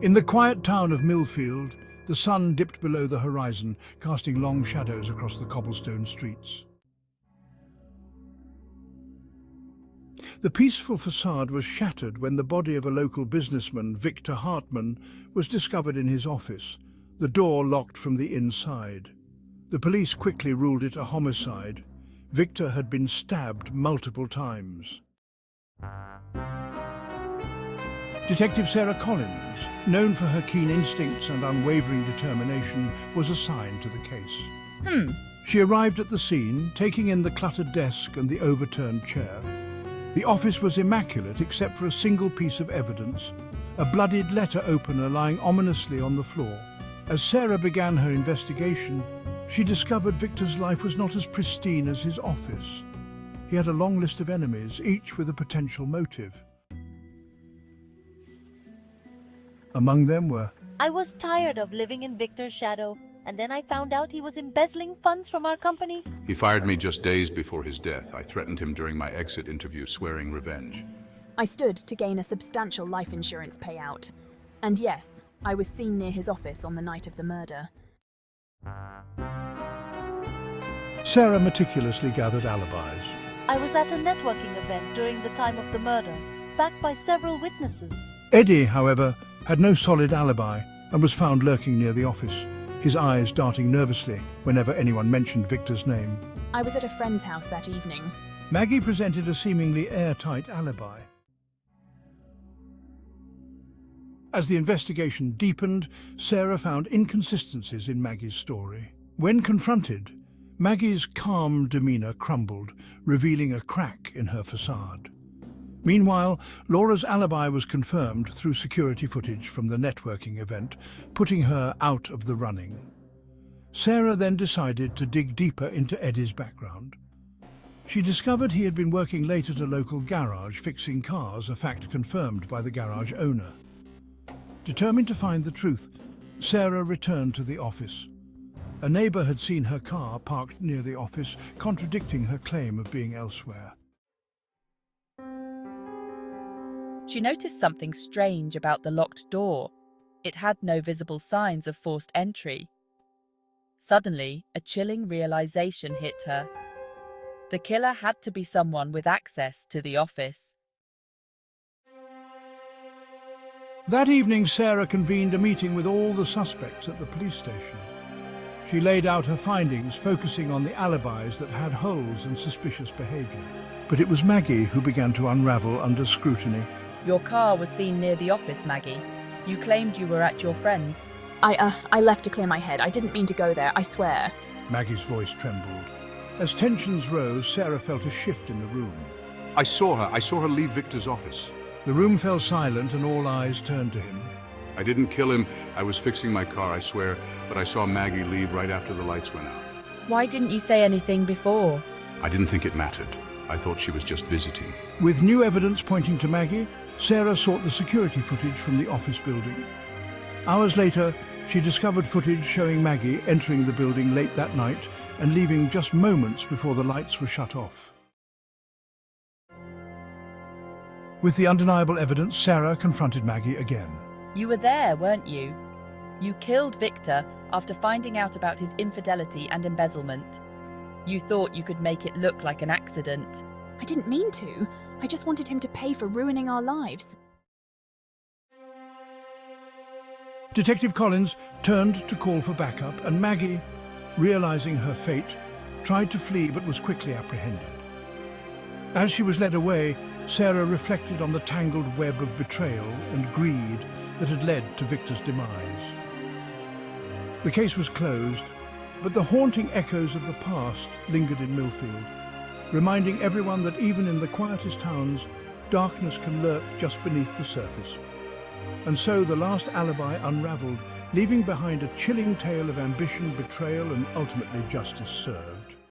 In the quiet town of Millfield, the sun dipped below the horizon, casting long shadows across the cobblestone streets. The peaceful facade was shattered when the body of a local businessman, Victor Hartman, was discovered in his office, the door locked from the inside. The police quickly ruled it a homicide. Victor had been stabbed multiple times. Detective Sarah Collins, known for her keen instincts and unwavering determination, was assigned to the case. She arrived at the scene, taking in the cluttered desk and the overturned chair. The office was immaculate except for a single piece of evidence, a bloodied letter opener lying ominously on the floor. As Sarah began her investigation, she discovered Victor's life was not as pristine as his office. He had a long list of enemies, each with a potential motive. Among them were... I was tired of living in Victor's shadow, and then I found out he was embezzling funds from our company. He fired me just days before his death. I threatened him during my exit interview, swearing revenge. I stood to gain a substantial life insurance payout. And yes, I was seen near his office on the night of the murder. Sarah meticulously gathered alibis. I was at a networking event during the time of the murder, backed by several witnesses. Eddie, however, had no solid alibi and was found lurking near the office, his eyes darting nervously whenever anyone mentioned Victor's name. I was at a friend's house that evening. Maggie presented a seemingly airtight alibi. As the investigation deepened, Sarah found inconsistencies in Maggie's story. When confronted, Maggie's calm demeanor crumbled, revealing a crack in her facade. Meanwhile, Laura's alibi was confirmed through security footage from the networking event, putting her out of the running. Sarah then decided to dig deeper into Eddie's background. She discovered he had been working late at a local garage fixing cars, a fact confirmed by the garage owner. Determined to find the truth, Sarah returned to the office. A neighbor had seen her car parked near the office, contradicting her claim of being elsewhere. She noticed something strange about the locked door. It had no visible signs of forced entry. Suddenly, a chilling realization hit her. The killer had to be someone with access to the office. That evening, Sarah convened a meeting with all the suspects at the police station. She laid out her findings, focusing on the alibis that had holes and suspicious behavior. But it was Maggie who began to unravel under scrutiny. Your car was seen near the office, Maggie. You claimed you were at your friend's. I left to clear my head. I didn't mean to go there, I swear. Maggie's voice trembled. As tensions rose, Sarah felt a shift in the room. I saw her leave Victor's office. The room fell silent and all eyes turned to him. I didn't kill him. I was fixing my car, I swear, but I saw Maggie leave right after the lights went out. Why didn't you say anything before? I didn't think it mattered. I thought she was just visiting. With new evidence pointing to Maggie, Sarah sought the security footage from the office building. Hours later, she discovered footage showing Maggie entering the building late that night and leaving just moments before the lights were shut off. With the undeniable evidence, Sarah confronted Maggie again. You were there, weren't you? You killed Victor after finding out about his infidelity and embezzlement. You thought you could make it look like an accident. I didn't mean to. I just wanted him to pay for ruining our lives. Detective Collins turned to call for backup, and Maggie, realizing her fate, tried to flee but was quickly apprehended. As she was led away, Sarah reflected on the tangled web of betrayal and greed that had led to Victor's demise. The case was closed, but the haunting echoes of the past lingered in Millfield, reminding everyone that even in the quietest towns, darkness can lurk just beneath the surface. And so the last alibi unraveled, leaving behind a chilling tale of ambition, betrayal, and ultimately justice served.